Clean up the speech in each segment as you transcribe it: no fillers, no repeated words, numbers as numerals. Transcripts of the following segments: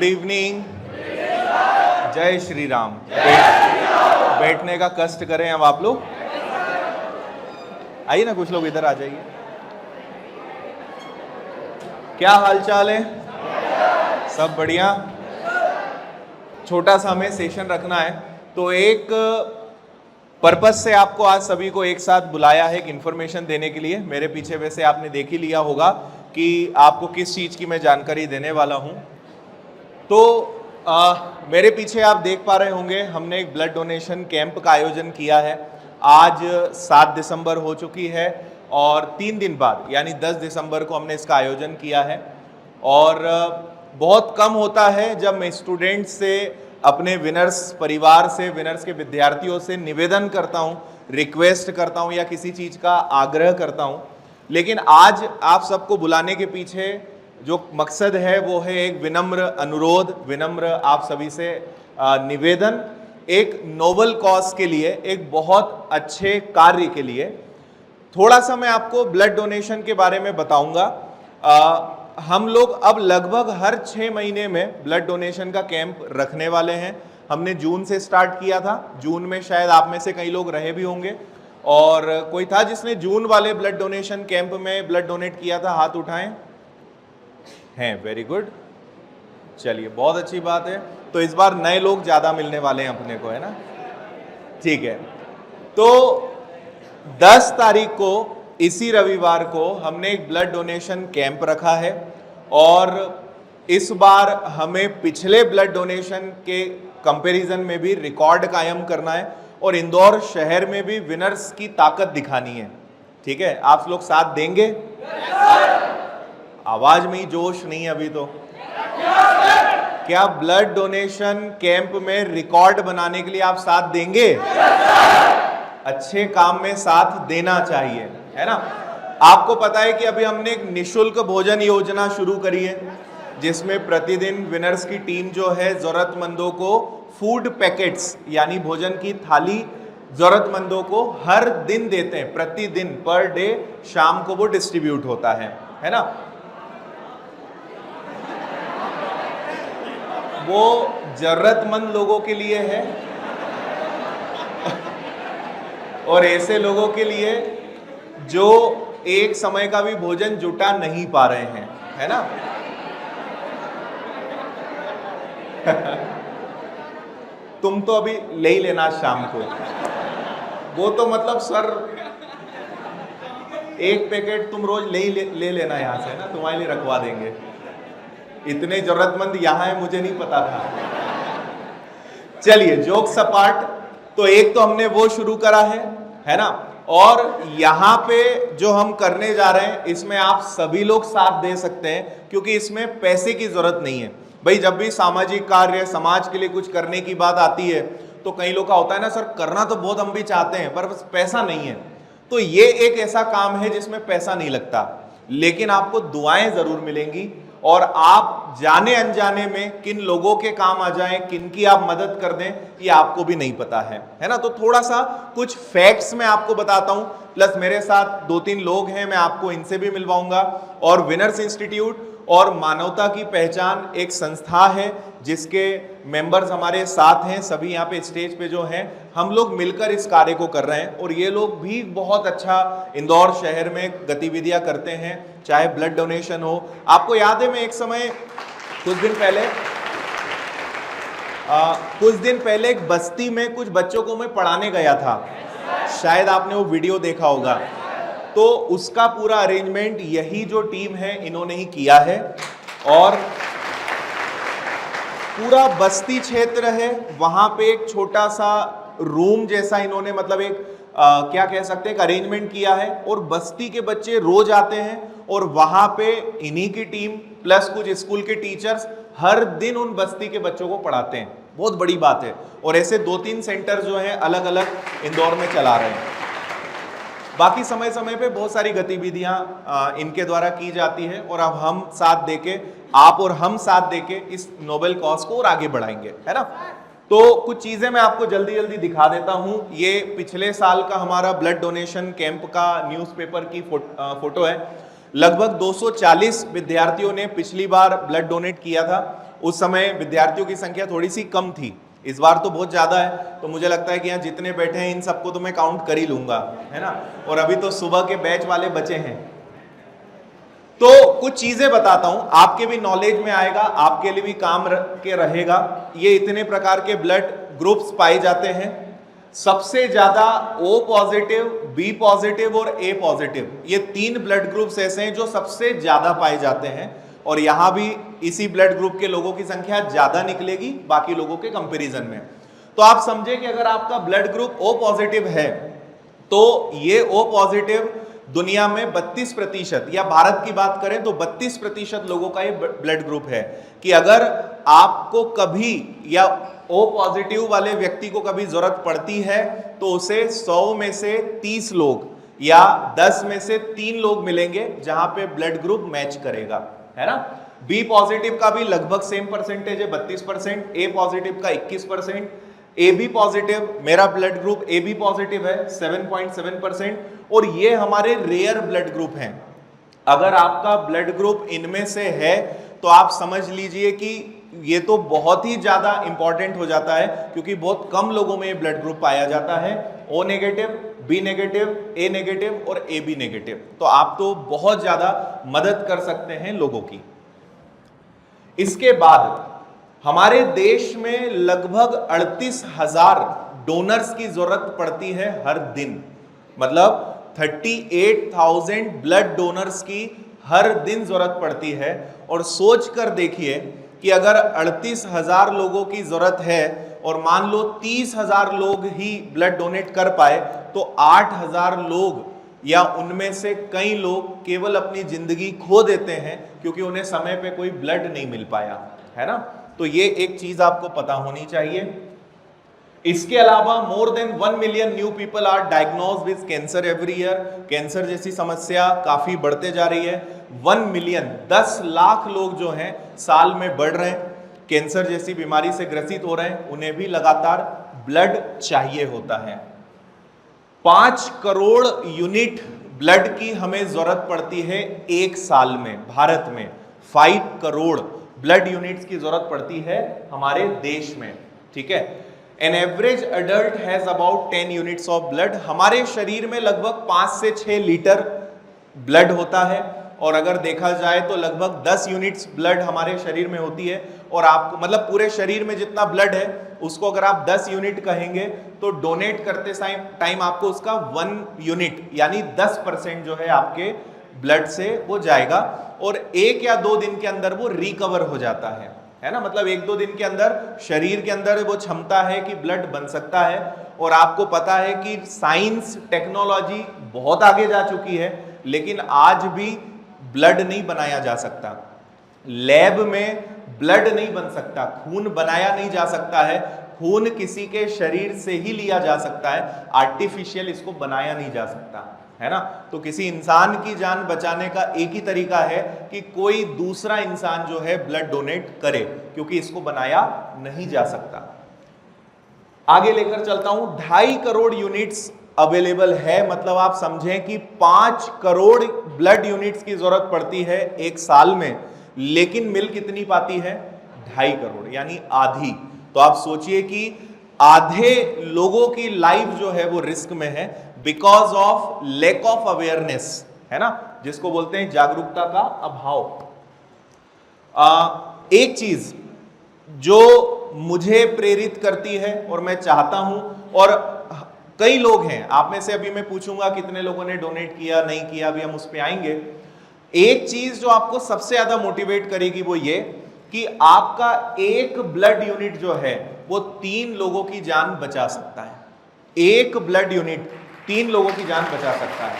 Good evening. जय श्री राम। बैठने का कष्ट करें अब आप लोग। आइए ना, कुछ लोग इधर आ जाइए। क्या हालचाल है? सब बढ़िया। छोटा सा हमें सेशन रखना है, तो एक पर्पस से आपको आज सभी को एक साथ बुलाया है, एक इंफॉर्मेशन देने के लिए। मेरे पीछे वैसे आपने देख ही लिया होगा कि आपको किस चीज़ की मैं जानकारी देने वाला हूं। तो मेरे पीछे आप देख पा रहे होंगे, हमने एक ब्लड डोनेशन कैंप का आयोजन किया है। आज 7 दिसंबर हो चुकी है और 3 दिन बाद यानी 10 दिसंबर को हमने इसका आयोजन किया है। और बहुत कम होता है जब मैं स्टूडेंट से, अपने विनर्स परिवार से, विनर्स के विद्यार्थियों से निवेदन करता हूं, रिक्वेस्ट करता हूं या किसी चीज़ का आग्रह करता हूं। लेकिन आज आप सबको बुलाने के पीछे जो मकसद है वो है एक विनम्र अनुरोध, विनम्र आप सभी से निवेदन, एक नोबल कॉज के लिए, एक बहुत अच्छे कार्य के लिए। थोड़ा सा मैं आपको ब्लड डोनेशन के बारे में बताऊंगा। हम लोग अब लगभग हर 6 महीने में ब्लड डोनेशन का कैंप रखने वाले हैं। हमने जून से स्टार्ट किया था। जून में शायद आप में से कई लोग रहे भी होंगे, और कोई था जिसने जून वाले ब्लड डोनेशन कैंप में ब्लड डोनेट किया था? हाथ उठाएं। हैं, वेरी गुड। चलिए, बहुत अच्छी बात है। तो इस बार नए लोग ज्यादा मिलने वाले हैं अपने को, है ना? ठीक है। तो 10 तारीख को, इसी रविवार को, हमने एक ब्लड डोनेशन कैंप रखा है। और इस बार हमें पिछले ब्लड डोनेशन के कंपैरिजन में भी रिकॉर्ड कायम करना है और इंदौर शहर में भी विनर्स की ताकत दिखानी है। ठीक है? आप लोग साथ देंगे? आवाज में ही जोश नहीं है अभी तो। क्या ब्लड डोनेशन कैंप में रिकॉर्ड बनाने के लिए आप साथ देंगे? अच्छे काम में साथ देना चाहिए, है ना? आपको पता है कि अभी हमने एक निशुल्क भोजन योजना शुरू करी है, जिसमें प्रतिदिन विनर्स की टीम जो है जरूरतमंदों को फूड पैकेट्स यानी भोजन की थाली जरूरतमंदों को हर दिन देते हैं। प्रतिदिन, पर डे, शाम को वो डिस्ट्रीब्यूट होता है ना? वो जरूरतमंद लोगों के लिए है और ऐसे लोगों के लिए जो एक समय का भी भोजन जुटा नहीं पा रहे हैं, है ना? तुम तो अभी ले ही लेना शाम को। वो तो मतलब सर, एक पैकेट तुम रोज ले लेना यहां से, ना? तुम्हारे लिए रखवा देंगे। इतने जरूरतमंद यहां है मुझे नहीं पता था। चलिए, जोक सपाट। तो एक तो हमने वो शुरू करा है ना? और यहां पे जो हम करने जा रहे हैं, इसमें आप सभी लोग साथ दे सकते हैं, क्योंकि इसमें पैसे की जरूरत नहीं है। भाई, जब भी सामाजिक कार्य, समाज के लिए कुछ करने की बात आती है, तो कई लोग का होता है ना, सर करना तो बहुत हम भी चाहते हैं पर बस पैसा नहीं है। तो ये एक ऐसा काम है जिसमें पैसा नहीं लगता, लेकिन आपको दुआएं जरूर मिलेंगी। और आप जाने अनजाने में किन लोगों के काम आ जाएं, किन की आप मदद कर दें, ये आपको भी नहीं पता है ना? तो थोड़ा सा कुछ फैक्ट्स मैं आपको बताता हूं, प्लस मेरे साथ 2-3 लोग हैं, मैं आपको इनसे भी मिलवाऊंगा। और विनर्स इंस्टीट्यूट और मानवता की पहचान एक संस्था है जिसके मेंबर्स हमारे साथ हैं। सभी यहाँ पे स्टेज पे जो हैं, हम लोग मिलकर इस कार्य को कर रहे हैं। और ये लोग भी बहुत अच्छा इंदौर शहर में गतिविधियां करते हैं, चाहे ब्लड डोनेशन हो। आपको याद है, मैं एक समय कुछ दिन पहले एक बस्ती में कुछ बच्चों को मैं पढ़ाने गया था, शायद आपने वो वीडियो देखा होगा। तो उसका पूरा अरेंजमेंट यही जो टीम है इन्होंने ही किया है। और पूरा बस्ती क्षेत्र है, वहां पे एक छोटा सा रूम जैसा इन्होंने, मतलब एक क्या कह सकते हैं, एक अरेंजमेंट किया है। और बस्ती के बच्चे रोज आते हैं और वहां पे इन्हीं की टीम प्लस कुछ स्कूल के टीचर्स हर दिन उन बस्ती के बच्चों को पढ़ाते हैं। बहुत बड़ी बात है। और ऐसे 2-3 सेंटर जो हैं अलग अलग इंदौर में चला रहे हैं। बाकी समय समय पे बहुत सारी गतिविधियां इनके द्वारा की जाती है। और अब हम साथ देके, आप और हम साथ देके इस नोबेल कॉज को और आगे बढ़ाएंगे, है ना? तो कुछ चीजें मैं आपको जल्दी जल्दी दिखा देता हूं। ये पिछले साल का हमारा ब्लड डोनेशन कैंप का न्यूज़पेपर की फोटो है। लगभग 240 विद्यार्थियों ने पिछली बार ब्लड डोनेट किया था उस समय विद्यार्थियों की संख्या थोड़ी सी कम थी, इस बार तो बहुत ज्यादा है, तो मुझे लगता है कि यहाँ जितने बैठे हैं इन सबको तो मैं काउंट कर ही लूंगा, है ना। और अभी तो सुबह के बैच वाले बचे हैं। तो कुछ चीजें बताता हूं, आपके भी नॉलेज में आएगा, आपके लिए भी काम के रहेगा। ये इतने प्रकार के ब्लड ग्रुप्स पाए जाते हैं। सबसे ज्यादा O पॉजिटिव, B पॉजिटिव और A पॉजिटिव, ये 3 ब्लड ग्रुप्स ऐसे हैं जो सबसे ज्यादा पाए जाते हैं। और यहां भी इसी ब्लड ग्रुप के लोगों की संख्या ज्यादा निकलेगी बाकी लोगों के कंपैरिजन में। तो आप समझे कि अगर आपका ब्लड ग्रुप O पॉजिटिव है तो ये O पॉजिटिव दुनिया में 32%, या भारत की बात करें तो 32% लोगों का ये ब्लड ग्रुप है। कि अगर आपको कभी या O पॉजिटिव वाले व्यक्ति को कभी जरूरत पड़ती है तो उसे 100 में से 30 लोग या 10 में से 3 लोग मिलेंगे जहां पे ब्लड ग्रुप मैच करेगा, है ना। B पॉजिटिव का भी लगभग सेम परसेंटेज है 32%, A पॉजिटिव का 21%, AB पॉजिटिव, मेरा ब्लड ग्रुप AB पॉजिटिव है 7.7%। और ये हमारे रेयर ब्लड ग्रुप हैं। अगर आपका ब्लड ग्रुप इनमें से है तो आप समझ लीजिए कि ये तो बहुत ही ज्यादा इंपॉर्टेंट हो जाता है, क्योंकि बहुत कम लोगों में ये ब्लड ग्रुप पाया जाता है। O negative, B negative, A negative और AB नेगेटिव। तो आप तो बहुत ज्यादा मदद कर सकते हैं लोगों की। इसके बाद हमारे देश में लगभग 38,000 डोनर्स की जरूरत पड़ती है हर दिन। मतलब 38,000 ब्लड डोनर्स की हर दिन जरूरत पड़ती है। और सोच कर देखिए कि अगर 38,000 लोगों की जरूरत है और मान लो 30,000 लोग ही ब्लड डोनेट कर पाए तो 8,000 लोग या उनमें से कई लोग केवल अपनी जिंदगी खो देते हैं क्योंकि उन्हें समय पे कोई ब्लड नहीं मिल पाया, है ना। तो ये एक चीज आपको पता होनी चाहिए। इसके अलावा more than 1 million new people are diagnosed with cancer every year. Cancer जैसी समस्या काफी बढ़ते जा रही है। 1 मिलियन 10 लाख लोग जो हैं साल में बढ़ रहे हैं, कैंसर जैसी बीमारी से ग्रसित हो रहे हैं, उन्हें भी लगातार ब्लड चाहिए होता है। 5 करोड़ यूनिट ब्लड की हमें जरूरत पड़ती है एक साल में। भारत में 5 करोड़ ब्लड यूनिट्स की जरूरत पड़ती है हमारे देश में, ठीक है। An average adult has about 10 units of blood. हमारे शरीर में लगभग 5 से 6 लीटर ब्लड होता है और अगर देखा जाए तो लगभग 10 यूनिट्स ब्लड हमारे शरीर में होती है। और आपको मतलब पूरे शरीर में जितना ब्लड है उसको अगर आप 10 यूनिट कहेंगे तो डोनेट करते टाइम आपको उसका 1 यूनिट यानी 10% जो है आपके ब्लड से वो जाएगा और 1 या 2 दिन के अंदर वो रिकवर हो जाता है ना। मतलब 1-2 दिन के अंदर शरीर के अंदर वो क्षमता है कि ब्लड बन सकता है। और आपको पता है कि साइंस टेक्नोलॉजी बहुत आगे जा चुकी है, लेकिन आज भी ब्लड नहीं बनाया जा सकता। लैब में ब्लड नहीं बन सकता, खून बनाया नहीं जा सकता है। खून किसी के शरीर से ही लिया जा सकता है, आर्टिफिशियल इसको बनाया नहीं जा सकता, है ना। तो किसी इंसान की जान बचाने का एक ही तरीका है कि कोई दूसरा इंसान जो है ब्लड डोनेट करे, क्योंकि इसको बनाया नहीं जा सकता। आगे लेकर चलता हूं। 2.5 करोड़ यूनिट्स अवेलेबल है। मतलब आप समझें कि 5 करोड़ ब्लड यूनिट्स की जरूरत पड़ती है एक साल में, लेकिन मिल कितनी पाती है? 2.5 करोड़, यानी आधी। तो आप सोचिए कि आधे लोगों की लाइफ जो है वो रिस्क में है because of lack of awareness, है ना, जिसको बोलते हैं जागरूकता का अभाव। एक चीज जो मुझे प्रेरित करती है और मैं चाहता हूं, और कई लोग हैं आप में से, अभी मैं पूछूंगा कितने लोगों ने डोनेट किया नहीं किया, अभी हम उस पर आएंगे। एक चीज जो आपको सबसे ज्यादा मोटिवेट करेगी वो ये कि आपका एक ब्लड यूनिट जो है वो 3 लोगों की जान बचा सकता है। एक ब्लड यूनिट 3 लोगों की जान बचा सकता है।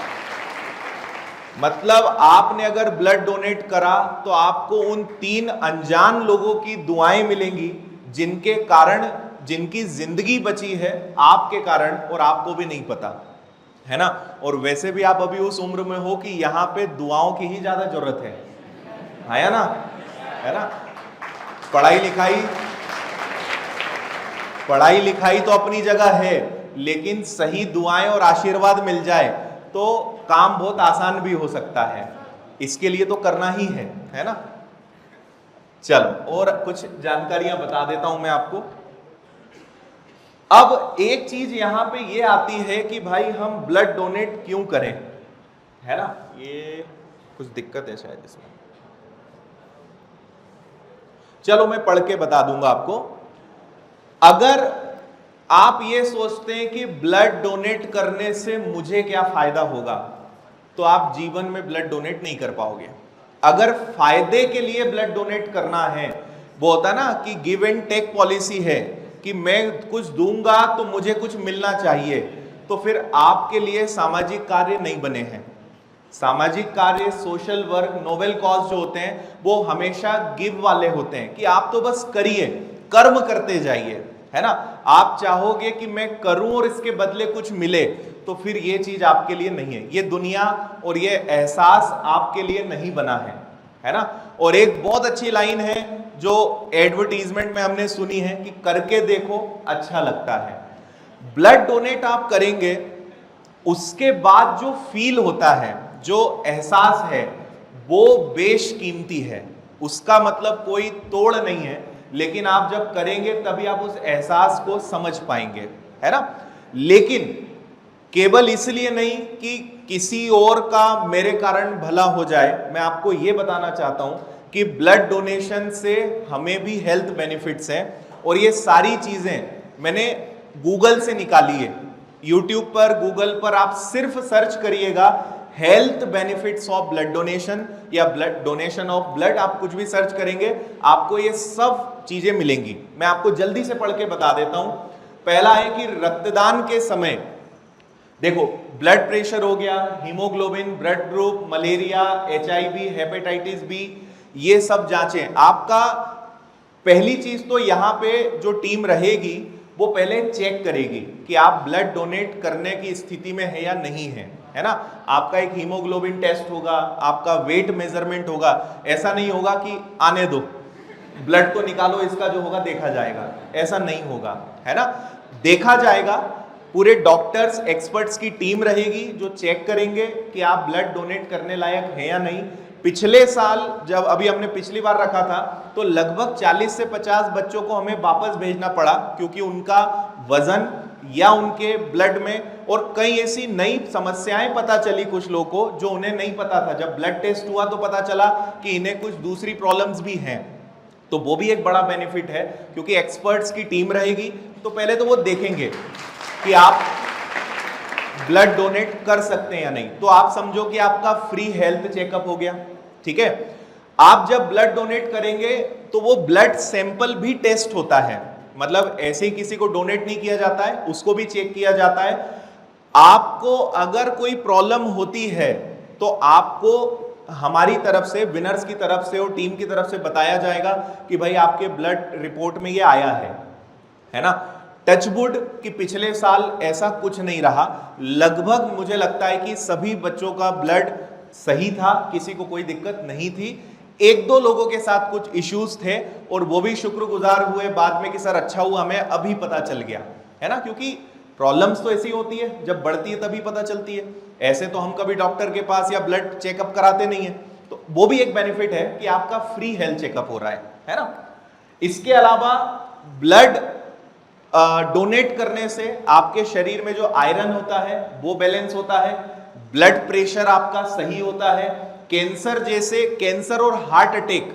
मतलब आपने अगर ब्लड डोनेट करा तो आपको उन 3 अनजान लोगों की दुआएं मिलेंगी जिनके कारण, जिनकी जिंदगी बची है आपके कारण और आपको भी नहीं पता, है ना। और वैसे भी आप अभी उस उम्र में हो कि यहां पे दुआओं की ही ज्यादा जरूरत है ना, है ना। पढ़ाई लिखाई तो अपनी जगह है, लेकिन सही दुआएं और आशीर्वाद मिल जाए तो काम बहुत आसान भी हो सकता है। इसके लिए तो करना ही है ना। चलो और कुछ जानकारियां बता देता हूं मैं आपको। अब एक चीज यहां पे ये आती है कि भाई हम ब्लड डोनेट क्यों करें, है ना, ये कुछ दिक्कत है शायद इसमें। चलो मैं पढ़ के बता दूंगा आपको। अगर आप ये सोचते हैं कि ब्लड डोनेट करने से मुझे क्या फायदा होगा, तो आप जीवन में ब्लड डोनेट नहीं कर पाओगे। अगर फायदे के लिए ब्लड डोनेट करना है, वो होता ना कि गिव एंड टेक पॉलिसी है कि मैं कुछ दूंगा तो मुझे कुछ मिलना चाहिए, तो फिर आपके लिए सामाजिक कार्य नहीं बने हैं। सामाजिक कार्य, सोशल वर्क, नोबेल कॉज जो होते हैं वो हमेशा गिव वाले होते हैं कि आप तो बस करिए, कर्म करते जाइए, है ना। आप चाहोगे कि मैं करूं और इसके बदले कुछ मिले, तो फिर ये चीज आपके लिए नहीं है। ये दुनिया और ये एहसास आपके लिए नहीं बना है ना। और एक बहुत अच्छी लाइन है जो एडवर्टीजमेंट में हमने सुनी है कि करके देखो अच्छा लगता है। ब्लड डोनेट आप करेंगे, उसके बाद जो फील होता है, जो एहसास है, वो बेशकीमती है। उसका मतलब कोई तोड़ नहीं है, लेकिन आप जब करेंगे तभी आप उस एहसास को समझ पाएंगे, है ना। लेकिन केवल इसलिए नहीं कि किसी और का मेरे कारण भला हो जाए, मैं आपको यह बताना चाहता हूं कि ब्लड डोनेशन से हमें भी हेल्थ बेनिफिट्स हैं। और ये सारी चीजें मैंने गूगल से निकाली है। यूट्यूब पर, गूगल पर आप सिर्फ सर्च करिएगा health benefits of blood donation या ब्लड डोनेशन ऑफ ब्लड, आप कुछ भी सर्च करेंगे आपको ये सब चीजें मिलेंगी। मैं आपको जल्दी से पढ़ के बता देता हूं। पहला है कि रक्तदान के समय देखो, ब्लड प्रेशर हो गया, haemoglobin, blood group, malaria, HIV, hepatitis B, ये सब जांचें। आपका पहली चीज तो यहां पे जो टीम रहेगी वो पहले चेक करेगी कि आप ब्लड डोनेट करने की स्थिति में है या नहीं है ना। आपका एक हीमोग्लोबिन टेस्ट होगा, आपका वेट मेजरमेंट होगा। ऐसा नहीं होगा कि आने दो, ब्लड तो निकालो, इसका जो होगा देखा जाएगा, ऐसा नहीं होगा, है ना। देखा जाएगा, पूरे डॉक्टर्स, एक्सपर्ट्स की टीम रहेगी जो चेक करेंगे कि आप ब्लड डोनेट करने लायक हैं या नहीं। पिछले साल जब अभी हमने पिछली बार रखा था तो लगभग 40 से 50 बच्चों को हमें वापस भेजना पड़ा, क्योंकि उनका वजन या उनके ब्लड में और कई ऐसी नई समस्याएं पता चली कुछ लोगों को जो उन्हें नहीं पता था। जब ब्लड टेस्ट हुआ तो पता चला कि इन्हें कुछ दूसरी प्रॉब्लम्स भी हैं। तो वो भी एक बड़ा बेनिफिट है, क्योंकि एक्सपर्ट्स की टीम रहेगी तो पहले तो वो देखेंगे कि आप ब्लड डोनेट कर सकते हैं या नहीं। तो आप समझो कि आपका फ्री हेल्थ चेकअप हो गया, ठीक है। आप जब ब्लड डोनेट करेंगे तो वो ब्लड सैंपल भी टेस्ट होता है, मतलब ऐसे ही किसी को डोनेट नहीं किया जाता है, उसको भी चेक किया जाता है। आपको अगर कोई प्रॉब्लम होती है तो आपको हमारी तरफ से, विनर्स की तरफ से और टीम की तरफ से बताया जाएगा कि भाई आपके ब्लड रिपोर्ट में ये आया है ना। टचवुड कि पिछले साल ऐसा कुछ नहीं रहा। लगभग मुझे लगता है कि सभी बच्चों का ब्लड सही था, किसी को कोई दिक्कत नहीं थी। एक दो लोगों के साथ कुछ इश्यूज थे और वो भी शुक्रगुजार हुए बाद में कि सर अच्छा हुआ, हमें अभी पता चल गया, है ना। क्योंकि प्रॉब्लम्स तो ऐसी होती है, जब बढ़ती है तभी पता चलती है। ऐसे तो हम कभी डॉक्टर के पास या ब्लड चेकअप कराते नहीं है। तो वो भी एक बेनिफिट है कि आपका फ्री हेल्थ चेकअप हो रहा है ना। इसके अलावा ब्लड डोनेट करने से आपके शरीर में जो आयरन होता है वो बैलेंस होता है, ब्लड प्रेशर आपका सही होता है, कैंसर और हार्ट अटैक,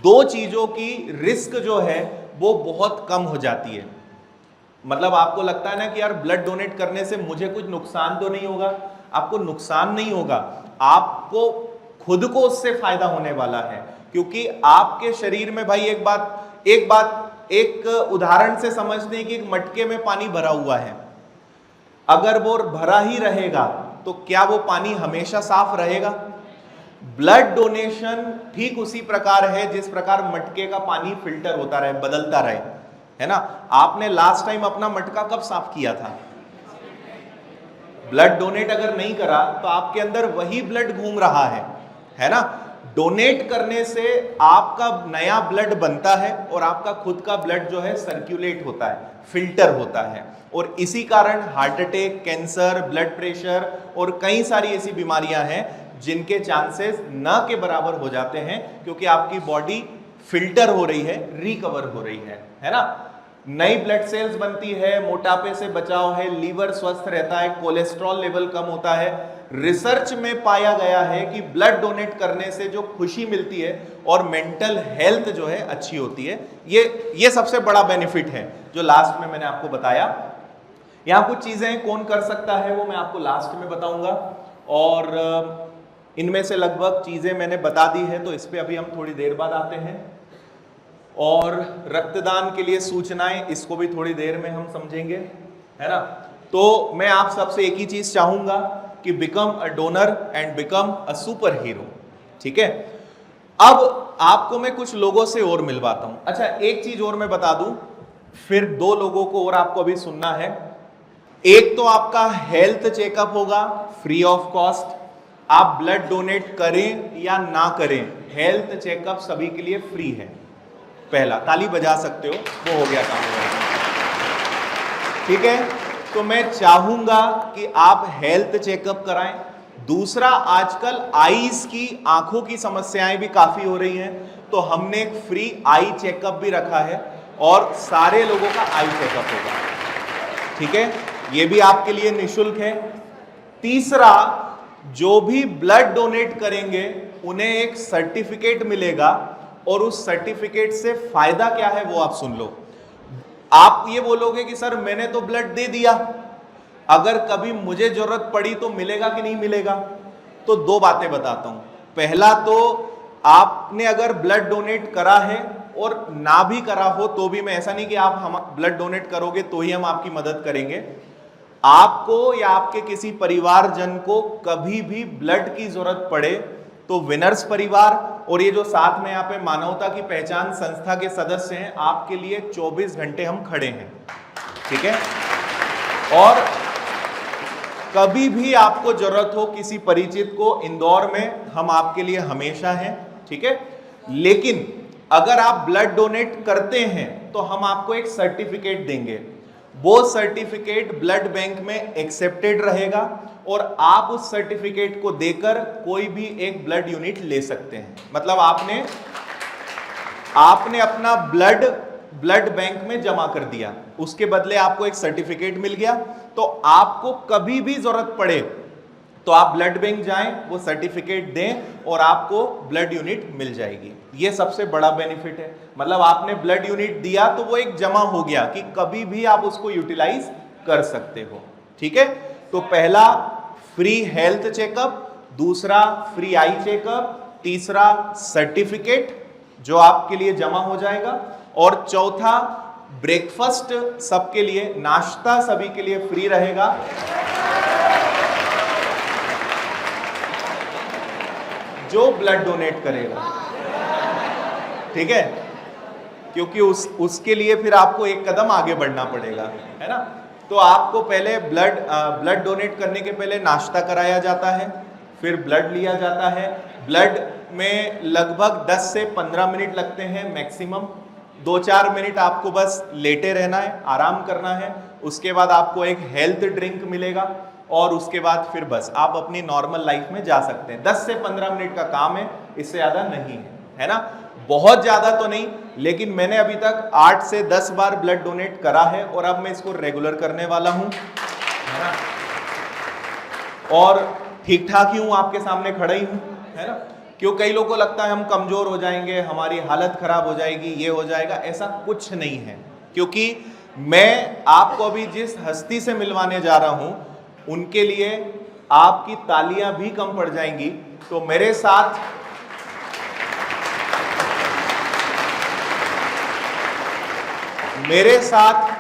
दो चीजों की रिस्क जो है वो बहुत कम हो जाती है। मतलब आपको लगता है ना कि यार ब्लड डोनेट करने से मुझे कुछ नुकसान तो नहीं होगा, आपको नुकसान नहीं होगा, आपको खुद को उससे फायदा होने वाला है। क्योंकि आपके शरीर में भाई एक उदाहरण से समझते हैं कि एक मटके में पानी भरा हुआ है, अगर वो भरा ही रहेगा तो क्या वो पानी हमेशा साफ रहेगा? ब्लड डोनेशन ठीक उसी प्रकार है जिस प्रकार मटके का पानी फिल्टर होता रहे, बदलता रहे, है ना। आपने लास्ट टाइम अपना मटका कब साफ किया था? ब्लड डोनेट अगर नहीं करा तो आपके अंदर वही ब्लड घूम रहा है ना। डोनेट करने से आपका नया ब्लड बनता है और आपका खुद का ब्लड जो है सर्कुलेट होता है, फिल्टर होता है। और इसी कारण heart attack, cancer, blood pressure और कई सारी ऐसी बीमारियां हैं जिनके चांसेस न के बराबर हो जाते हैं, क्योंकि आपकी बॉडी फिल्टर हो रही है, रिकवर हो रही है ना। नई ब्लड सेल्स बनती है, मोटापे से बचाव है, लीवर स्वस्थ रहता है, कोलेस्ट्रॉल लेवल कम होता है। रिसर्च में पाया गया है कि ब्लड डोनेट करने से जो खुशी मिलती है और मेंटल हेल्थ जो है अच्छी होती है। ये सबसे बड़ा बेनिफिट है जो लास्ट में मैंने आपको बताया। यहां कुछ चीजें कौन कर सकता है वो मैं आपको लास्ट में बताऊंगा, और इनमें से लगभग चीजें मैंने बता दी है, तो इस पे अभी हम थोड़ी देर बाद आते हैं। और रक्तदान के लिए सूचनाएं, इसको भी थोड़ी देर में हम समझेंगे, है ना। तो मैं आप सबसे एक ही चीज चाहूंगा कि become a donor and become a super hero, ठीक है। अब आपको मैं कुछ लोगों से और मिलवाता हूं। अच्छा, एक चीज और मैं बता दूं, फिर 2 लोगों को और आपको अभी सुनना है। एक तो आपका हेल्थ चेकअप होगा फ्री ऑफ कॉस्ट, आप ब्लड डोनेट करें या ना करें, हेल्थ चेकअप सभी के लिए फ्री है। पहला, ताली बजा सकते हो, वो हो गया काम, ठीक है। तो मैं चाहूंगा कि आप हेल्थ चेकअप कराएं। दूसरा, आजकल आईज की, आंखों की समस्याएं भी काफी हो रही हैं, तो हमने एक फ्री आई चेकअप भी रखा है और सारे लोगों का आई चेकअप होगा, ठीक है। ये भी आपके लिए निःशुल्क है। तीसरा, जो भी ब्लड डोनेट करेंगे उन्हें एक सर्टिफिकेट मिलेगा, और उस सर्टिफिकेट से फायदा क्या है वो आप सुन लो। आप ये बोलोगे कि सर मैंने तो ब्लड दे दिया, अगर कभी मुझे जरूरत पड़ी तो मिलेगा कि नहीं मिलेगा? तो 2 बातें बताता हूं। पहला, तो आपने अगर ब्लड डोनेट करा है और ना भी करा हो तो भी, मैं ऐसा नहीं कि आप हम ब्लड डोनेट करोगे तो ही हम आपकी मदद करेंगे, आपको या आपके किसी परिवारजन को कभी भी ब्लड की जरूरत पड़े तो विनर्स परिवार और ये जो साथ में यहाँ पे मानवता की पहचान संस्था के सदस्य हैं, आपके लिए 24 घंटे हम खड़े हैं, ठीक है। और कभी भी आपको जरूरत हो किसी परिचित को, इंदौर में हम आपके लिए हमेशा हैं, ठीक है। लेकिन अगर आप ब्लड डोनेट करते हैं तो हम आपको एक सर्टिफिकेट देंगे, वो सर्टिफिकेट ब्लड बैंक में एक्सेप्टेड रहेगा और आप उस सर्टिफिकेट को देकर कोई भी एक ब्लड यूनिट ले सकते हैं। मतलब आपने अपना ब्लड बैंक में जमा कर दिया, उसके बदले आपको एक सर्टिफिकेट मिल गया, तो आपको कभी भी जरूरत पड़े तो आप ब्लड बैंक जाएं, वो सर्टिफिकेट दें और आपको ब्लड यूनिट मिल जाएगी। ये सबसे बड़ा बेनिफिट है। मतलब आपने ब्लड यूनिट दिया तो वो एक जमा हो गया कि कभी भी आप उसको यूटिलाइज कर सकते हो, ठीक है। तो पहला, फ्री हेल्थ चेकअप, दूसरा फ्री आई चेकअप, तीसरा सर्टिफिकेट जो आपके लिए जमा हो जाएगा, और चौथा ब्रेकफास्ट सबके लिए, नाश्ता सभी के लिए फ्री रहेगा। जो ब्लड डोनेट करेगा, ठीक है, क्योंकि उसके लिए फिर आपको एक कदम आगे बढ़ना पड़ेगा, है ना। तो आपको पहले ब्लड डोनेट करने के पहले नाश्ता कराया जाता है, फिर ब्लड लिया जाता है। ब्लड में लगभग 10 से 15 मिनट लगते हैं मैक्सिमम। 2-4 मिनट आपको बस लेटे रहना है, आराम करना है। उसके बाद आपको एक हेल्थ ड्रिंक मिलेगा और उसके बाद फिर बस आप अपनी नॉर्मल लाइफ में जा सकते हैं। 10 से 15 मिनट का काम है, इससे ज्यादा नहीं है ना। बहुत ज्यादा तो नहीं, लेकिन मैंने अभी तक 8 से 10 बार ब्लड डोनेट करा है और अब मैं इसको रेगुलर करने वाला हूं, है ना। और ठीक ठाक ही हूं, आपके सामने खड़ा ही हूं, है ना। क्यों, कई लोगों को लगता है हम कमजोर हो जाएंगे, हमारी हालत खराब हो जाएगी, ये हो जाएगा, ऐसा कुछ नहीं है। क्योंकि मैं आपको अभी जिस हस्ती से मिलवाने जा रहा हूं उनके लिए आपकी तालियां भी कम पड़ जाएंगी। तो मेरे साथ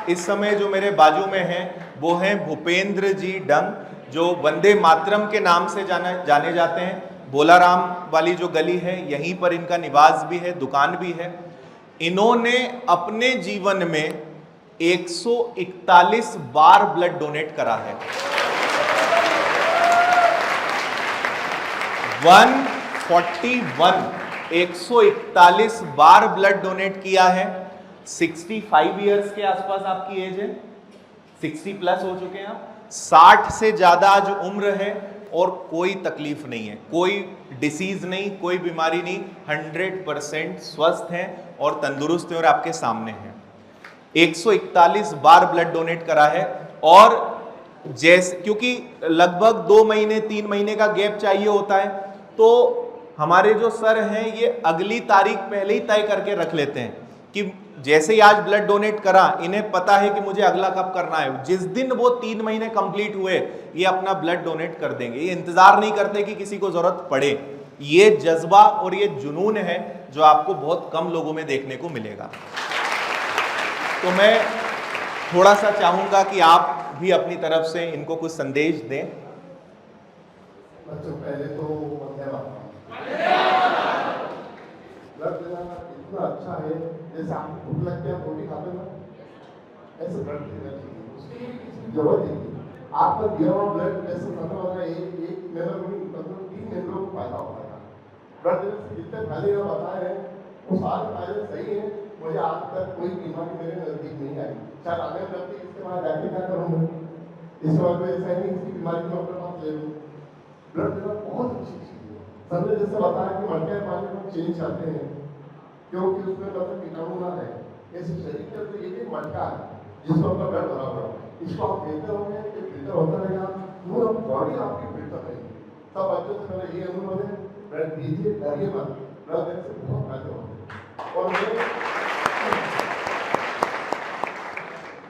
इस समय जो मेरे बाजू में हैं वो हैं भूपेंद्र जी डंग, जो वंदे मातरम के नाम से जाने जाते हैं। बोलाराम वाली जो गली है यहीं पर इनका निवास भी है, दुकान भी है। इन्होंने अपने जीवन में 141 बार ब्लड डोनेट करा है। 141 बार ब्लड डोनेट किया है। 65 इयर्स के आसपास आपकी एज है, 60 प्लस हो चुके हैं आप। 60 से ज्यादा आज उम्र है और कोई तकलीफ नहीं है, कोई डिसीज नहीं, कोई बीमारी नहीं, 100% स्वस्थ हैं और तंदुरुस्त हैं और आपके सामने हैं। 141 बार ब्लड डोनेट करा है और जैसे क्योंकि लगभग 2 महीने 3 महीने का गैप चाहिए होता है, तो हमारे जो सर हैं ये अगली तारीख पहले ही तय करके रख लेते हैं कि जैसे ही आज ब्लड डोनेट करा, इन्हें पता है कि मुझे अगला कब करना है। जिस दिन वो 3 महीने कंप्लीट हुए ये अपना ब्लड डोनेट कर देंगे, ये इंतजार नहीं करते कि किसी को जरूरत पड़े। ये जज्बा और ये जुनून है जो आपको बहुत कम लोगों में देखने को मिलेगा। तो मैं थोड़ा सा चाहूंगा कि आप भी अपनी तरफ से इनको कुछ संदेश दें। बच्चों, पहले तो ब्लड देना इतना अच्छा है, जैसे आपको भूख लगती है आप रोटी खाते हो ना, ऐसे ब्लड देना चाहिए, उसकी किसी जरूरत नहीं है। आपका दिया हुआ ब्लड जैसे खत्म हो रहा है, एक मेंबर को मतलब 3 मेंबरों को फायदा होता है। ब्लड देने से जितने फायदे बताए हैं वो सारे फायदे सही हैं। मुझे आज तक कोई बीमारी मेरे नजदीक नहीं आई। शायद आगे चलते इसके बाद जाके क्या करूँगा, इस बार में ऐसा नहीं किसी बीमारी को अपने पास ले लूँ। ब्लड देना बहुत अच्छी चीज़ है। सर ने जैसे बताया कि मटके पानी में चेंज चाहते हैं क्योंकि उसमें मतलब कीटाणु ना है। ऐसे शरीर के अंदर एक मटका है जिसमें अपना ब्लड भरा हुआ है, इसको आप देते होंगे, ये फिल्टर होता रहेगा, पूरा बॉडी आपकी फिल्टर रहेगी। सब बच्चों से पहले ये अनुभव है, ब्लड दीजिए, डरिए मत, ब्लड देने से बहुत फायदे होते हैं। और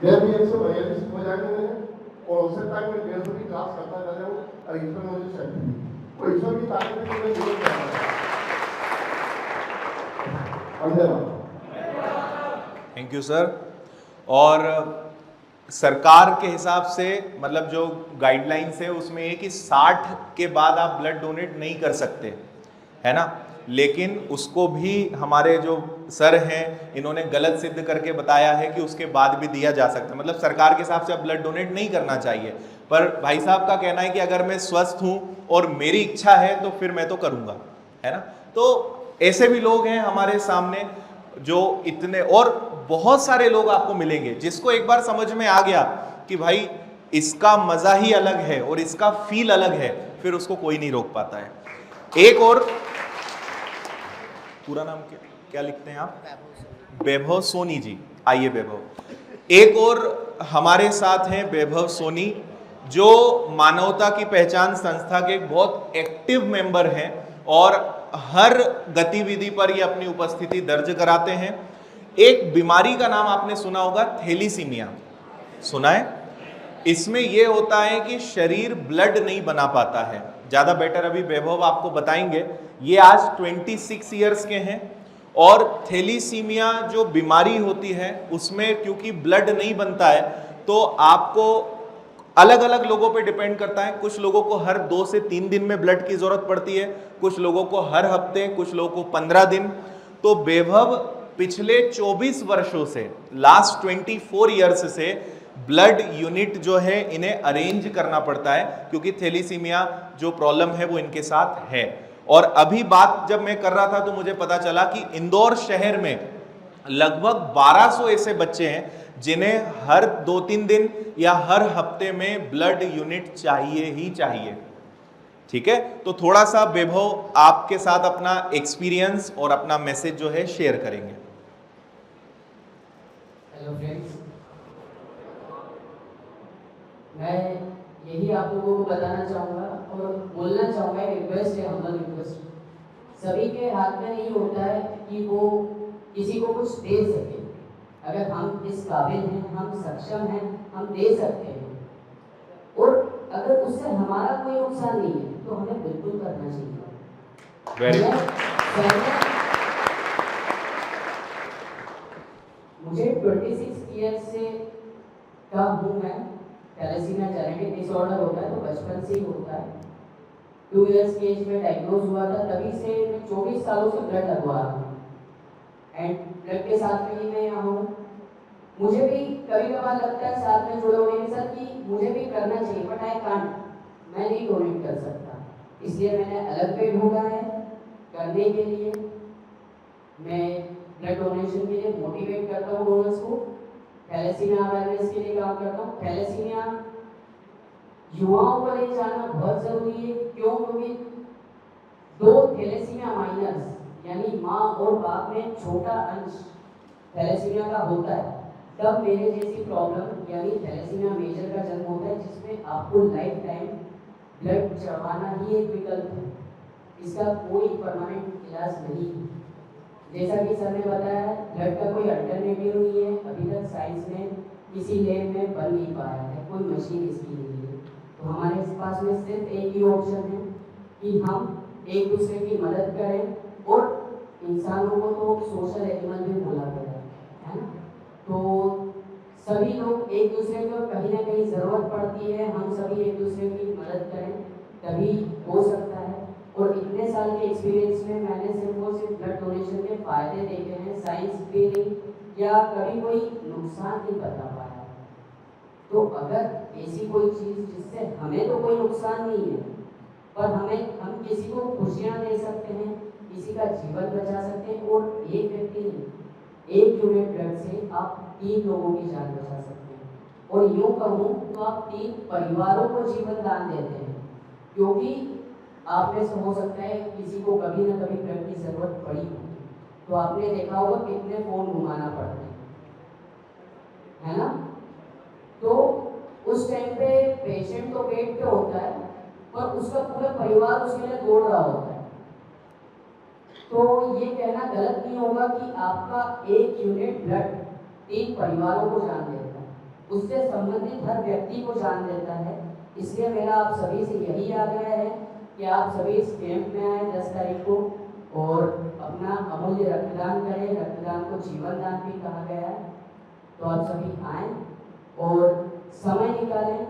मैं भी 142 हो जाएंगे और उससे तक मैं 150 की क्लास करता जा रहा हूँ और ईश्वर ने मुझे शक्ति दी। वो ईश्वर की ताकत है कि मैं जीवन कर रहा हूँ। Thank you sir. और सरकार के हिसाब से मतलब जो गाइडलाइंस है उसमें ये कि 60 के बाद आप ब्लड डोनेट नहीं कर सकते, है ना, लेकिन उसको भी हमारे जो सर हैं इन्होंने गलत सिद्ध करके बताया है कि उसके बाद भी दिया जा सकता है। मतलब सरकार के हिसाब से अब ब्लड डोनेट नहीं करना चाहिए, पर भाई साहब का कहना है कि अगर मैं स्वस्थ हूं और मेरी इच्छा है तो फिर मैं तो करूंगा, है ना। तो ऐसे भी लोग हैं हमारे सामने जो इतने, और बहुत सारे लोग आपको मिलेंगे जिसको एक बार समझ में आ गया कि भाई इसका मजा ही अलग है और इसका फील अलग है, फिर उसको कोई नहीं रोक पाता है। एक और पूरा नाम क्या लिखते हैं आप? वैभव सोनी जी। आइए वैभव। एक और हमारे साथ हैं वैभव सोनी, जो मानवता की पहचान संस्था के एक बहुत एक्टिव मेंबर हैं और हर गतिविधि पर ये अपनी उपस्थिति दर्ज कराते हैं। एक बीमारी का नाम आपने सुना होगा, थैलीसीमिया, सुना है? इसमें यह होता है कि शरीर ब्लड नहीं बना पाता है। ज्यादा बेटर अभी वैभव आपको बताएंगे। ये आज 26 इयर्स के हैं और थैलीसीमिया जो बीमारी होती है उसमें क्योंकि ब्लड नहीं बनता है तो आपको अलग अलग लोगों पे डिपेंड करता है। कुछ लोगों को हर 2 से 3 दिन में ब्लड की जरूरत पड़ती है, कुछ लोगों को हर हफ्ते, कुछ लोगों को 15 दिन। तो वैभव पिछले 24 वर्षों से, लास्ट 24 इयर्स से ब्लड यूनिट जो है इन्हें अरेंज करना पड़ता है क्योंकि थैलीसीमिया जो प्रॉब्लम है वो इनके साथ है। और अभी बात जब मैं कर रहा था तो मुझे पता चला कि इंदौर शहर में लगभग 1200 ऐसे बच्चे हैं जिन्हें हर 2-3 दिन या हर हफ्ते में ब्लड यूनिट चाहिए ही चाहिए। ठीक है, तो थोड़ा सा वैभव आपके साथ अपना एक्सपीरियंस और अपना मैसेज जो है शेयर करेंगे। हेलो फ्रेंड्स, मैं यही आप लोगों को बताना चाहूँगा और बोलना चाहूँगा, एक रिक्वेस्ट है, हम्बल रिक्वेस्ट। सभी के हाथ में नहीं होता है कि वो किसी को कुछ दे सके। अगर हम इस काबिल हैं, हम सक्षम हैं, हम दे सकते हैं और अगर उससे हमारा कोई नुकसान नहीं है तो हमें बिल्कुल करना चाहिए। मुझे 26 ईयर से का हूँ मैं। थैलेसीमिया जेनेटिक डिसऑर्डर होता है तो बचपन से ही होता है। 2 इयर्स की एज में डायग्नोज हुआ था, तभी से मैं 24 सालों से ब्लड लगवा रहा हूँ एंड ब्लड के साथ में ही मैं यहाँ हूँ। मुझे भी कभी कभार लगता है साथ में जुड़े होने के साथ कि मुझे भी करना चाहिए, बट आई कांट, मैं नहीं डोनेट कर सकता। इसलिए मैंने अलग पे ढूंढा है करने के लिए। मैं ब्लड डोनेशन के लिए मोटिवेट करता हूँ डोनर्स को, थैलेसीमिया अवेयरनेस के लिए काम करता हूँ। थैलेसीमिया युवाओं को ले जाना बहुत जरूरी है। क्यों? क्योंकि 2 थैलेसीमिया माइनर्स यानी माँ और बाप में छोटा अंश थैलेसीमिया का होता है, तब मेरे जैसी प्रॉब्लम यानी थैलेसीमिया मेजर का जन्म होता है, जिसमें आपको लाइफ टाइम ब्लड चढ़ाना ही एक विकल्प है। इसका कोई परमानेंट इलाज नहीं है। जैसा कि सर ने बताया, ब्लड का कोई अल्टरनेटिव नहीं है, अभी तक साइंस ने किसी लैब में बन नहीं पाया है, कोई मशीन इसकी नहीं है। तो हमारे पास में सिर्फ एक ही ऑप्शन है कि हम एक दूसरे की मदद करें, और इंसानों को तो सोशल एनिमल भी बोला गया है ना। तो सभी लोग एक दूसरे को कहीं ना कहीं ज़रूरत पड़ती है, हम सभी एक दूसरे की मदद करें तभी हो सकता है। और इतने साल के एक्सपीरियंस में मैंने सिर्फ ब्लड डोनेशन के फायदे देखे हैं, साइंस भी नहीं या कभी कोई नुकसान नहीं बता पाया। तो अगर ऐसी कोई चीज़ जिससे हमें तो कोई नुकसान नहीं है, पर हम किसी को खुशियाँ दे सकते हैं, किसी का जीवन बचा सकते हैं, और एक व्यक्ति नहीं, एक यूनिट ब्लड से आप 3 लोगों की जान बचा सकते हैं। और यूँ कहूँ तो आप 3 परिवारों को जीवन दान देते हैं, क्योंकि आप में से हो सकता है किसी को कभी ना कभी ब्लड की जरूरत पड़ी हो, तो आपने देखा होगा कितने फोन घुमाना पड़ते हैं, है ना। तो उस टाइम पे पेशेंट तो बेड पे होता है, पर उसका पूरा परिवार उसके लिए दौड़ रहा होता है। तो ये कहना गलत नहीं होगा कि आपका एक यूनिट ब्लड 3 परिवारों को जान देता है, उससे संबंधित हर व्यक्ति को जान देता है। इसलिए मेरा आप सभी से यही आग्रह है कि आप सभी इस कैंप में आए 10 तारीख को, और अपना अमूल्य रक्तदान करें। रक्तदान को जीवन दान भी कहा गया है। तो आप सभी आए और समय निकालें।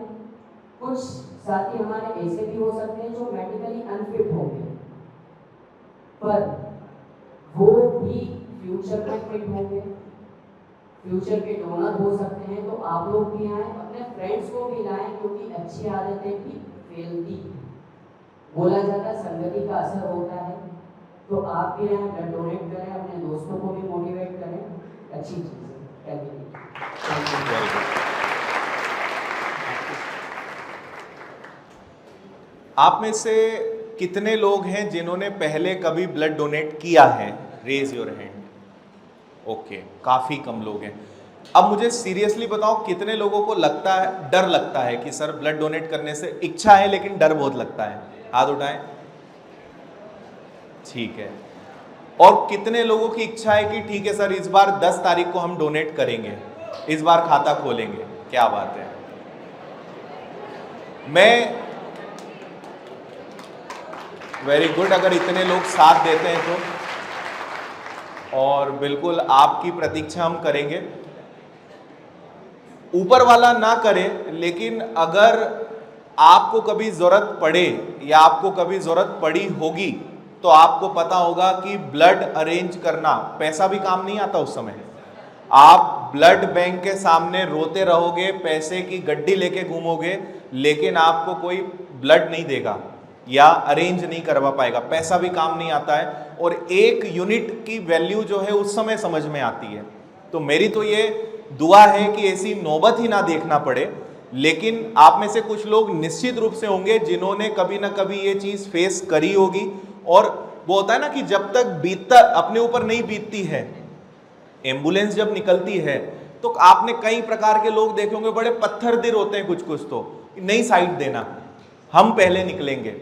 कुछ साथी हमारे ऐसे भी हो सकते हैं जो मेडिकली अनफिट होंगे, पर वो भी फ्यूचर में फिट होंगे, फ्यूचर के डोनर हो सकते हैं। तो आप लोग भी आए, अपने फ्रेंड्स को भी लाएं, क्योंकि अच्छी आदतें भी फैलती हैं। बोला जाता है संगति का असर होता है। तो आप भी आए, ब्लड डोनेट करें, अपने दोस्तों को भी मोटिवेट करें, अच्छी चीज़ है। आप में से कितने लोग हैं जिन्होंने पहले कभी ब्लड डोनेट किया है? Raise your hand. ओके, काफ़ी कम लोग हैं। अब मुझे सीरियसली बताओ, कितने लोगों को लगता है, डर लगता है कि सर ब्लड डोनेट करने से इच्छा है लेकिन डर बहुत लगता है? हाथ उठाएं। ठीक है। और कितने लोगों की इच्छा है कि ठीक है सर, इस बार 10 तारीख को हम डोनेट करेंगे, इस बार खाता खोलेंगे? क्या बात है। मैं वेरी गुड, अगर इतने लोग साथ देते हैं तो, और बिल्कुल आपकी प्रतीक्षा हम करेंगे। ऊपर वाला ना करे, लेकिन अगर आपको कभी जरूरत पड़े या आपको कभी जरूरत पड़ी होगी, तो आपको पता होगा कि ब्लड अरेंज करना, पैसा भी काम नहीं आता उस समय। आप ब्लड बैंक के सामने रोते रहोगे, पैसे की गड्डी लेके घूमोगे, लेकिन आपको कोई ब्लड नहीं देगा या अरेंज नहीं करवा पाएगा, पैसा भी काम नहीं आता है, और 1 यूनिट की वैल्यू जो है उस समय समझ में आती है। तो मेरी तो ये दुआ है कि ऐसी नौबत ही ना देखना पड़े। लेकिन आप में से कुछ लोग निश्चित रूप से होंगे जिन्होंने कभी ना कभी ये चीज फेस करी होगी, और वो होता है ना कि जब तक बीतता अपने ऊपर नहीं बीतती है, एम्बुलेंस जब निकलती है तो आपने कई प्रकार के लोग देखे होंगे, बड़े पत्थर दिल होते हैं कुछ तो, नहीं साइड देना, हम पहले निकलेंगे।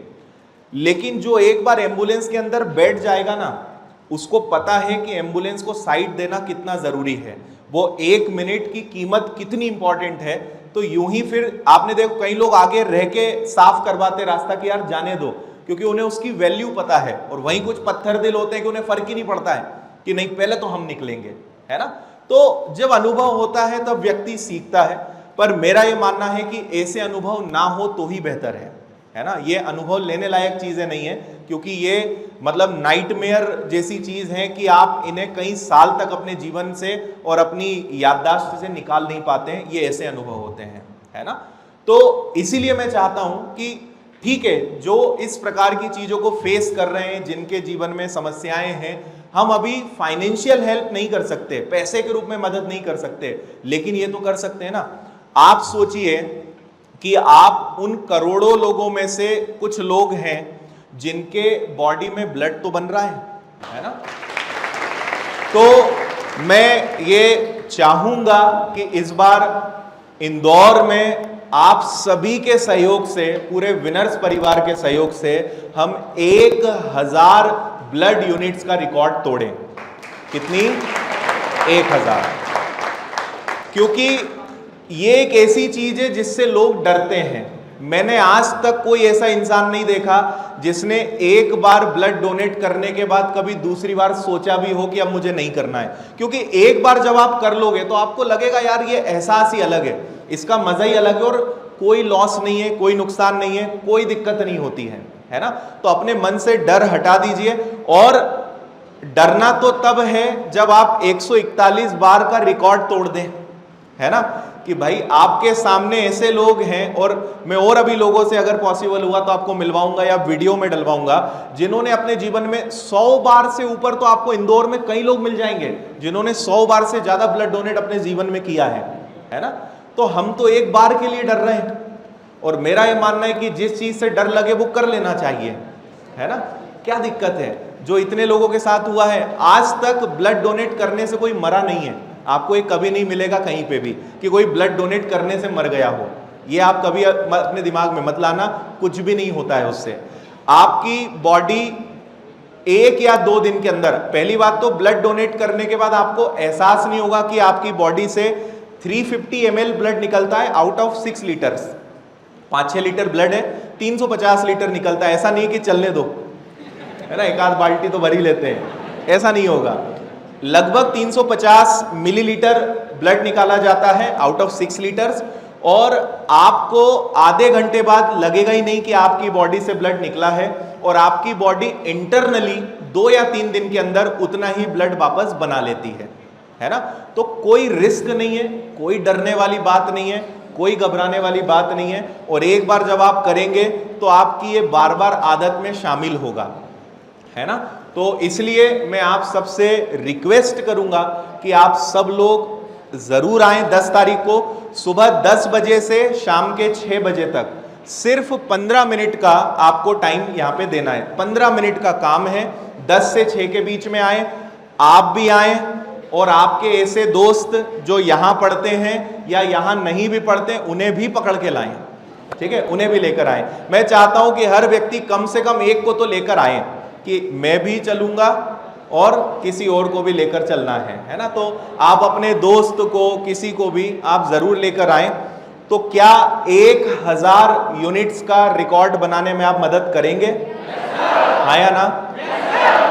लेकिन जो एक बार एम्बुलेंस के अंदर बैठ जाएगा ना, उसको पता है कि एम्बुलेंस को साइड देना कितना जरूरी है, वो 1 मिनट की कीमत कितनी इंपॉर्टेंट है। तो यूं ही फिर आपने देखो, कई लोग आगे रह के साफ करवाते रास्ता कि यार जाने दो, क्योंकि उन्हें उसकी वैल्यू पता है। और वहीं कुछ पत्थर दिल होते हैं कि उन्हें फर्क ही नहीं पड़ता है कि नहीं, पहले तो हम निकलेंगे, है ना। तो जब अनुभव होता है तब व्यक्ति सीखता है। पर मेरा ये मानना है कि ऐसे अनुभव ना हो तो ही बेहतर है ना। ये अनुभव लेने लायक चीजें नहीं है, क्योंकि ये मतलब नाइटमेयर जैसी चीज है कि आप इन्हें कई साल तक अपने जीवन से और अपनी याददाश्त से निकाल नहीं पाते हैं। ये ऐसे अनुभव होते हैं, है ना। तो इसीलिए मैं चाहता हूं कि ठीक है, जो इस प्रकार की चीजों को फेस कर रहे हैं, जिनके जीवन में समस्याएं हैं, हम अभी फाइनेंशियल हेल्प नहीं कर सकते, पैसे के रूप में मदद नहीं कर सकते, लेकिन ये तो कर सकते हैं ना। आप सोचिए कि आप उन करोड़ों लोगों में से कुछ लोग हैं जिनके बॉडी में ब्लड तो बन रहा है ना। तो मैं ये चाहूंगा कि इस बार इंदौर में आप सभी के सहयोग से, पूरे विनर्स परिवार के सहयोग से हम 1000 ब्लड यूनिट्स का रिकॉर्ड तोड़ें। कितनी? 1000। क्योंकि ये एक ऐसी चीज है जिससे लोग डरते हैं। मैंने आज तक कोई ऐसा इंसान नहीं देखा जिसने एक बार ब्लड डोनेट करने के बाद कभी दूसरी बार सोचा भी हो कि अब मुझे नहीं करना है। क्योंकि एक बार जब आप कर लोगे तो आपको लगेगा यार ये एहसास ही अलग है, इसका मजा ही अलग है, और कोई लॉस नहीं है, कोई नुकसान नहीं है, कोई दिक्कत नहीं होती है ना। तो अपने मन से डर हटा दीजिए। और डरना तो तब है जब आप 141 बार का रिकॉर्ड तोड़ दें, है ना, कि भाई आपके सामने ऐसे लोग हैं, और मैं और अभी लोगों से अगर पॉसिबल हुआ तो आपको मिलवाऊंगा या वीडियो में डलवाऊंगा, जिन्होंने अपने जीवन में 100 बार से ऊपर, तो आपको इंदौर में कई लोग मिल जाएंगे जिन्होंने 100 बार से ज्यादा ब्लड डोनेट अपने जीवन में किया है ना। तो हम तो एक बार के लिए डर रहे हैं, और मेरा यह मानना है कि जिस चीज से डर लगे वो कर लेना चाहिए, है ना। क्या दिक्कत है? जो इतने लोगों के साथ हुआ है, आज तक ब्लड डोनेट करने से कोई मरा नहीं है। आपको ये कभी नहीं मिलेगा कहीं पे भी कि कोई ब्लड डोनेट करने से मर गया हो। ये आप कभी अपने दिमाग में मत लाना, कुछ भी नहीं होता है उससे। आपकी बॉडी 1 या 2 दिन के अंदर, पहली बात तो ब्लड डोनेट करने के बाद आपको एहसास नहीं होगा कि आपकी बॉडी से 350 ml ब्लड निकलता है out of 6 litres. 5-6 litre blood है, 350 लीटर निकलता है। ऐसा नहीं कि चलने दो, है ना, एक आध बाल्टी तो भर ही लेते हैं, ऐसा नहीं होगा। लगभग 350 मिलीलीटर ब्लड निकाला जाता है आउट ऑफ 6 लीटर्स, और आपको आधे घंटे बाद लगेगा ही नहीं कि आपकी बॉडी से ब्लड निकला है, और आपकी बॉडी इंटरनली 2 या 3 दिन के अंदर उतना ही ब्लड वापस बना लेती है ना। तो कोई रिस्क नहीं है, कोई डरने वाली बात नहीं है, कोई घबराने वाली बात नहीं है। और एक बार जब आप करेंगे तो आपकी ये बार बार आदत में शामिल होगा, है ना। तो इसलिए मैं आप सबसे रिक्वेस्ट करूंगा कि आप सब लोग जरूर आएं 10 तारीख को सुबह 10 बजे से शाम के 6 बजे तक। सिर्फ 15 मिनट का आपको टाइम यहां पे देना है, 15 मिनट का काम है। 10 से 6 के बीच में आए, आप भी आए, और आपके ऐसे दोस्त जो यहां पढ़ते हैं या यहां नहीं भी पढ़ते उन्हें भी पकड़ के लाएं, ठीक है, उन्हें भी लेकर आए। मैं चाहता हूं कि हर व्यक्ति कम से कम एक को तो लेकर आए, कि मैं भी चलूंगा और किसी और को भी लेकर चलना है ना। तो आप अपने दोस्त को, किसी को भी आप जरूर लेकर आए। तो क्या 1000 यूनिट्स का रिकॉर्ड बनाने में आप मदद करेंगे? हाँ या ना?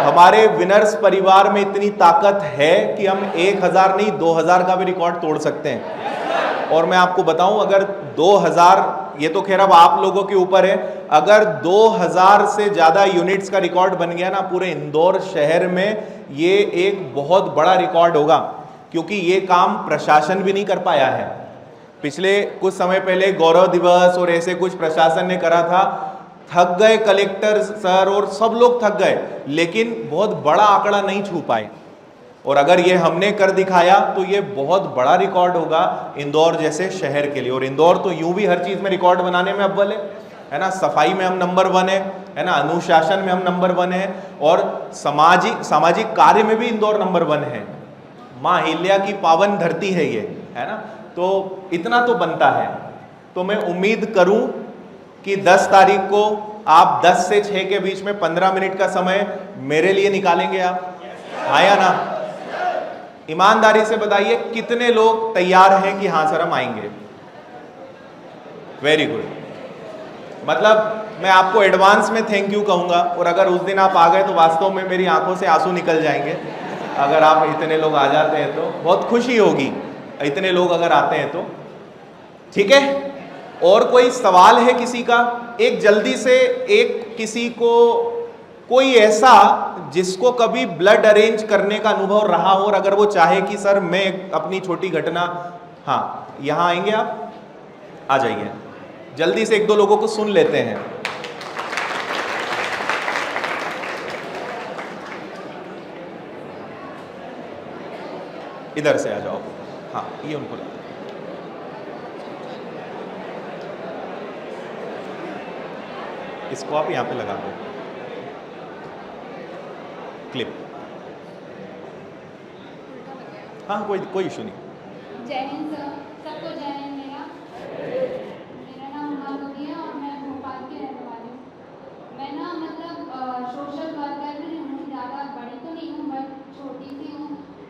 हमारे विनर्स परिवार में इतनी ताकत है कि हम 1000 नहीं 2000 का भी रिकॉर्ड तोड़ सकते हैं। और मैं आपको बताऊं, अगर 2000, ये तो खैर अब आप लोगों के ऊपर है, अगर 2000 से ज्यादा यूनिट्स का रिकॉर्ड बन गया ना पूरे इंदौर शहर में, ये एक बहुत बड़ा रिकॉर्ड होगा। क्योंकि ये काम प्रशासन भी नहीं कर पाया है। पिछले कुछ समय पहले गौरव दिवस और ऐसे कुछ प्रशासन ने करा था, थक गए कलेक्टर सर और सब लोग थक गए, लेकिन बहुत बड़ा आंकड़ा नहीं छू पाए। और अगर ये हमने कर दिखाया तो ये बहुत बड़ा रिकॉर्ड होगा इंदौर जैसे शहर के लिए। और इंदौर तो यूं भी हर चीज में रिकॉर्ड बनाने में अव्वल है ना। सफाई में हम नंबर 1 है ना, अनुशासन में हम नंबर 1 है, और सामाजिक कार्य में भी इंदौर नंबर 1 है। माँ अहिल्या की पावन धरती है ये, है ना। तो इतना तो बनता है। तो मैं उम्मीद करूं कि 10 तारीख को आप 10 से 6 के बीच में 15 मिनट का समय मेरे लिए निकालेंगे आप, हाँ या ना? ईमानदारी से बताइए कितने लोग तैयार हैं कि हाँ सर हम आएंगे? Very good. मतलब मैं आपको एडवांस में थैंक यू कहूंगा, और अगर उस दिन आप आ गए तो वास्तव में मेरी आंखों से आंसू निकल जाएंगे। अगर आप इतने लोग आ जाते हैं तो बहुत खुशी होगी, इतने लोग अगर आते हैं तो, ठीक है। और कोई सवाल है किसी का? एक जल्दी से, एक किसी को कोई ऐसा जिसको कभी ब्लड अरेंज करने का अनुभव रहा हो, और अगर वो चाहे कि सर मैं अपनी छोटी घटना, हाँ यहां आएंगे आप, आ जाइए जल्दी से, 1-2 लोगों को सुन लेते हैं। इधर से आ जाओ, हाँ ये उनको इसको आप यहाँ पे लगा दो क्लिप। हाँ कोई इशू नहीं। जय हिंद सर, सबको जय हिंद। मेरा नाम उमा लोधी है और मैं भोपाल की रहने वाली हूँ। मैं ना मतलब सोशल वर्कर में हूँ, ज़्यादा बड़ी तो नहीं हूँ बट छोटी सी हूँ।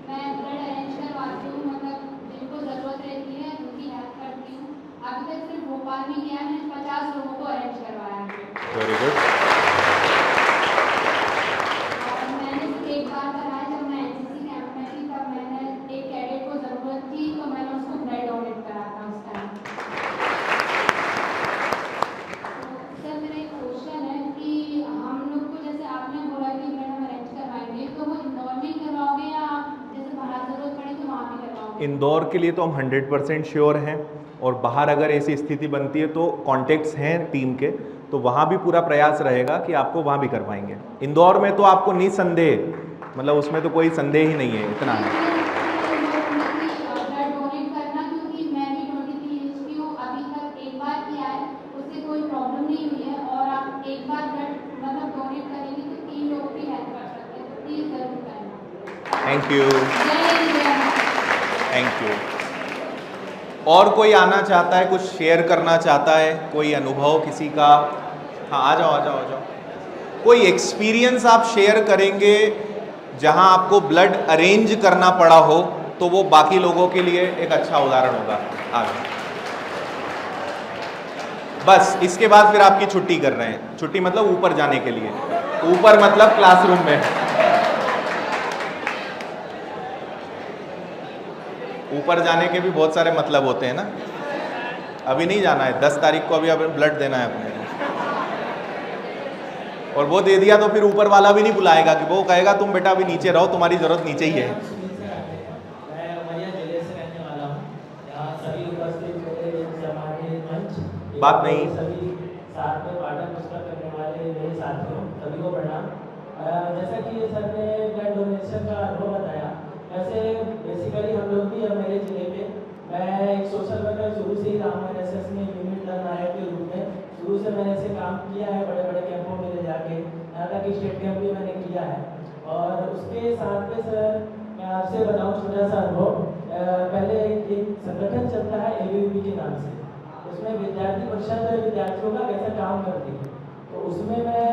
मैं ब्लड अरेंज करवाती हूँ, मतलब जिनको ज़रूरत रहती है उनकी हेल्प करती हूँ। अभी तक सिर्फ भोपाल में किया है, 50 लोगों को अरेंज करवाया है। Very good. और मैंने एक बार कराया जब मैं एनसीसी कैंप में थी, तब मैंने एक कैडेट को ज़रूरत थी तो मैंने उसको ब्लड डोनेट करा था उस टाइम। सर मेरा एक क्वेश्चन है कि हम लोग को जैसे आपने बोला कि ब्लड हम अरेंज करवाएंगे, तो वो इंदौर में ही करवाओगे या आप जैसे बाहर ज़रूरत पड़ी तो वहाँ भी करवाओगे? इंदौर के लिए तो हम 100% श्योर हैं, और बाहर अगर ऐसी स्थिति बनती है तो कॉन्टेक्ट्स हैं टीम के, तो वहाँ भी पूरा प्रयास रहेगा कि आपको वहाँ भी करवाएंगे। इंदौर में तो आपको निसंदेह, मतलब उसमें तो कोई संदेह ही नहीं है, इतना है। ब्लड डोनेट करना, क्योंकि मैं भी 23 एज की हूँ, अभी तक एक बार किया है, उससे कोई प्रॉब्लम नहीं हुई है। और आप एक बार ब्लड मतलब डोनेट करेंगे तो 3 लोगों की हेल्प कर सकते हैं, तो प्लीज़ ज़रूर करना। Thank you. जय हिंद, जय भारत। Thank you. और कोई आना चाहता है, कुछ शेयर करना चाहता है, कोई अनुभव किसी का? हाँ आ जाओ। कोई एक्सपीरियंस आप शेयर करेंगे जहां आपको ब्लड अरेंज करना पड़ा हो, तो वो बाकी लोगों के लिए एक अच्छा उदाहरण होगा। आगे बस इसके बाद फिर आपकी छुट्टी कर रहे हैं। छुट्टी मतलब ऊपर जाने के लिए, ऊपर मतलब क्लासरूम में। ऊपर जाने के भी बहुत सारे मतलब होते हैं ना। अभी नहीं जाना है, 10 तारीख को अभी ब्लड देना है अपने को, और वो दे दिया तो फिर ऊपर वाला भी नहीं बुलाएगा, कि वो कहेगा तुम बेटा अभी नीचे रहो, तुम्हारी जरूरत नीचे ही है। मैं उमरिया जिले से रहने वाला हूँ। यहाँ सभी उपस्थित मेरे हमारे मंच बात नहीं। सभी साथ में पाठक पुस्तक करने वाले मेरे साथियों सभी को प्रणाम। जैसा कि सर ने ब्लड डोनेशन का अनुभव बताया, वैसे बेसिकली हम लोग भी मेरे जिले में, मैं एक सोशल वर्कर शुरू से ही रहा हूँ एनएसएस में यूनिट नायक के रूप में। शुरू से मैंने ऐसे काम किया है, बड़े बड़े कैंपों में ले जाके, यहाँ तक कि स्टेट कैंप भी मैंने किया है। और उसके साथ में सर मैं आपसे बताऊँ छोटा सा अनुभव। पहले एक संगठन चलता है ABVP के नाम से, उसमें विद्यार्थी परिषद विद्यार्थियों का कैसा काम करती है, तो उसमें मैं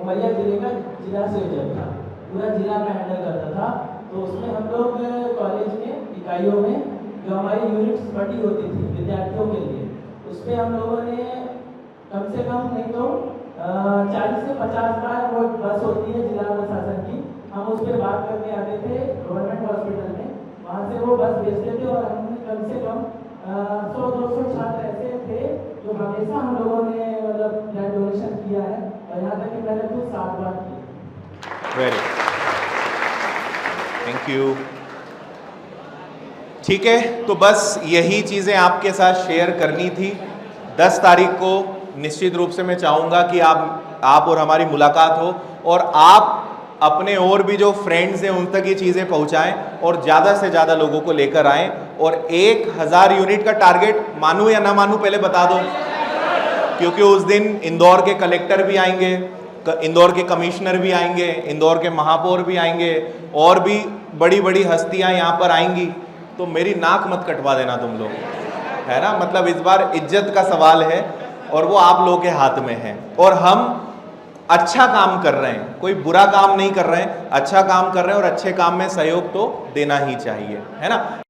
उमरिया जिले का जिला संयोजक था, पूरा जिला में हैंडल करता था। तो उसमें हम लोग कॉलेज में इकाइयों में जो हमारी यूनिट्स बटी होती थी विद्यार्थियों के लिए, उस पर हम लोगों ने कम से कम नहीं तो 40 से 50 बार वो बस होती है जिला प्रशासन की, हम उस पर बात करने आते थे गवर्नमेंट हॉस्पिटल में, वहाँ से वो बस भेजते थे। और हमने कम से कम 100-200 छात्र ऐसे थे जो हमेशा हम लोगों ने मतलब ब्लड डोनेशन किया है, और यहाँ तक कि मैंने खुद 7 बार किया। Very thank you. ठीक है, तो बस यही चीज़ें आपके साथ शेयर करनी थी। 10 तारीख को निश्चित रूप से मैं चाहूँगा कि आप और हमारी मुलाकात हो, और आप अपने और भी जो फ्रेंड्स हैं उन तक ये चीज़ें पहुँचाएं, और ज़्यादा से ज़्यादा लोगों को लेकर आएँ। और 1000 यूनिट का टारगेट मानूँ या ना मानूँ पहले बता दो, क्योंकि उस दिन इंदौर के कलेक्टर भी आएंगे, इंदौर के कमिश्नर भी आएंगे, इंदौर के महापौर भी आएंगे, और भी बड़ी बड़ी हस्तियां यहाँ पर आएंगी। तो मेरी नाक मत कटवा देना तुम लोग, है ना। मतलब इस बार इज्जत का सवाल है, और वो आप लोगों के हाथ में है। और हम अच्छा काम कर रहे हैं, कोई बुरा काम नहीं कर रहे हैं, अच्छा काम कर रहे हैं, और अच्छे काम में सहयोग तो देना ही चाहिए, है ना।